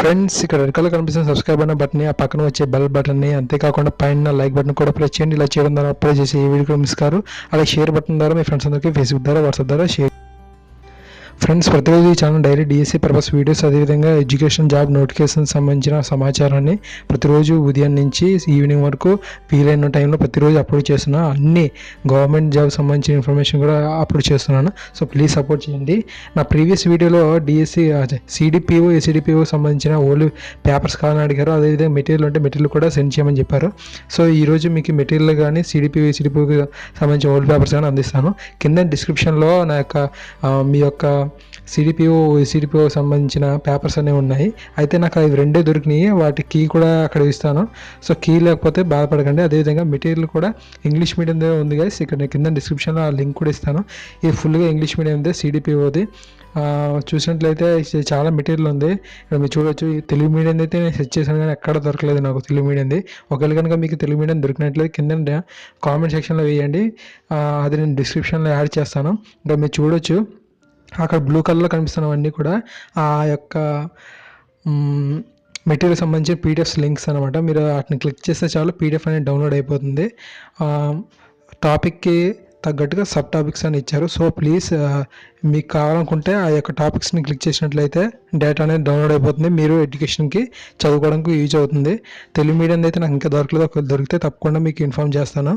Friends ఇక్కడ red colour కనిపిస్తున్న subscribe అన్న బటన్ ఆ పక్కన వచ్చే బెల్ బటన్ని అంతేకాకుండా పైన లైక్ బటన్ కూడా ప్రెస్ చేయండి. ఇలా చేయడం ద్వారా అప్లై చేసి ఈ వీడియో మిస్ కారు. అలాగే షేర్ బటన్ ద్వారా మీ ఫ్రెండ్స్ అందరికీ ఫేస్బుక్ ద్వారా వాట్సాప్ ద్వారా షేర్. ఫ్రెండ్స్ ప్రతిరోజు ఈ channel daily DSC purpose videos, అదేవిధంగా ఎడ్యుకేషన్ జాబ్ నోటిఫికేషన్ సంబంధించిన సమాచారాన్ని ప్రతిరోజు ఉదయం నుంచి ఈవినింగ్ వరకు వీలైన టైంలో ప్రతిరోజు అప్లోడ్ చేస్తున్నా. అన్ని గవర్నమెంట్ జాబ్ సంబంధించిన ఇన్ఫర్మేషన్ కూడా అప్లోడ్ చేస్తున్నాను. సో ప్లీజ్ సపోర్ట్ చేయండి. నా ప్రీవియస్ వీడియోలో డిఎస్సీ సిడిపిఓ ఎస్డిపిఓ సంబంధించిన ఓన్లీ పేపర్స్ కావాలని అడిగారు. అదేవిధంగా మెటీరియల్ ఉంటే మెటీరియల్ కూడా సెండ్ చేయమని చెప్పారు. సో ఈరోజు మీకు మెటీరియల్ కానీ సిడిపిఓ ఎస్డిపిఓకి సంబంధించిన ఓల్డ్ పేపర్స్ కానీ అందిస్తాను. కింద డిస్క్రిప్షన్లో నా యొక్క మీ యొక్క సిడిపిఓ సంబంధించిన పేపర్స్ అనేవి ఉన్నాయి. అయితే నాకు అవి రెండే దొరికినాయి. వాటి కీ కూడా అక్కడ ఇస్తాను. సో కీ లేకపోతే బాధపడకండి. అదేవిధంగా మెటీరియల్ కూడా ఇంగ్లీష్ మీడియం ఉంది గైస్. ఇక్కడ కింద డిస్క్రిప్షన్లో ఆ లింక్ కూడా ఇస్తాను. ఇది ఫుల్గా ఇంగ్లీష్ మీడియం ఉంది సిడిపిఓది. చూసినట్లయితే చాలా మెటీరియల్ ఉంది. ఇక్కడ మీరు చూడవచ్చు. తెలుగు మీడియం అయితే నేను సెర్చ్ చేశాను కానీ ఎక్కడ దొరకలేదు నాకు తెలుగు మీడియంది. ఒకవేళ కనుక మీకు తెలుగు మీడియం దొరికినట్లయితే కింద కామెంట్ సెక్షన్లో వేయండి. అది నేను డిస్క్రిప్షన్లో యాడ్ చేస్తాను. ఇంకా మీరు చూడవచ్చు అక్కడ బ్లూ కలర్లో కనిపిస్తున్నవన్నీ కూడా ఆ యొక్క మెటీరియల్ సంబంధించిన పీడిఎఫ్స్ లింక్స్ అనమాట. మీరు వాటిని క్లిక్ చేస్తే చాలు పీడిఎఫ్ అనేది డౌన్లోడ్ అయిపోతుంది. టాపిక్కి తగ్గట్టుగా సబ్ టాపిక్స్ అని ఇచ్చారు. సో ప్లీజ్ మీకు కావాలనుకుంటే ఆ యొక్క టాపిక్స్ని క్లిక్ చేసినట్లయితే డేటా అనేది డౌన్లోడ్ అయిపోతుంది. మీరు ఎడ్యుకేషన్కి చదువుకోవడానికి యూజ్ అవుతుంది. తెలుగు మీడియం అయితే నాకు ఇంకా దొరకలేదు. ఒకవేళ దొరికితే తప్పకుండా మీకు ఇన్ఫార్మ్ చేస్తాను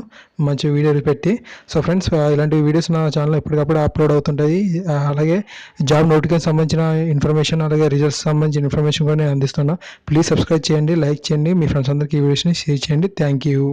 మంచి వీడియోలు పెట్టి. సో ఫ్రెండ్స్ ఇలాంటి వీడియోస్ నా ఛానల్లో ఎప్పటికప్పుడు అప్లోడ్ అవుతుంటాయి. అలాగే జాబ్ నోటిఫికేషన్ సంబంధించిన ఇన్ఫర్మేషన్, అలాగే రిజల్ట్స్ సంబంధించిన ఇన్ఫర్మేషన్ కూడా నేను అందిస్తున్నాను. ప్లీజ్ సబ్స్క్రైబ్ చేయండి, లైక్ చేయండి, మీ ఫ్రెండ్స్ అందరికీ ఈ వీడియోస్ని షేర్ చేయండి. Thank you.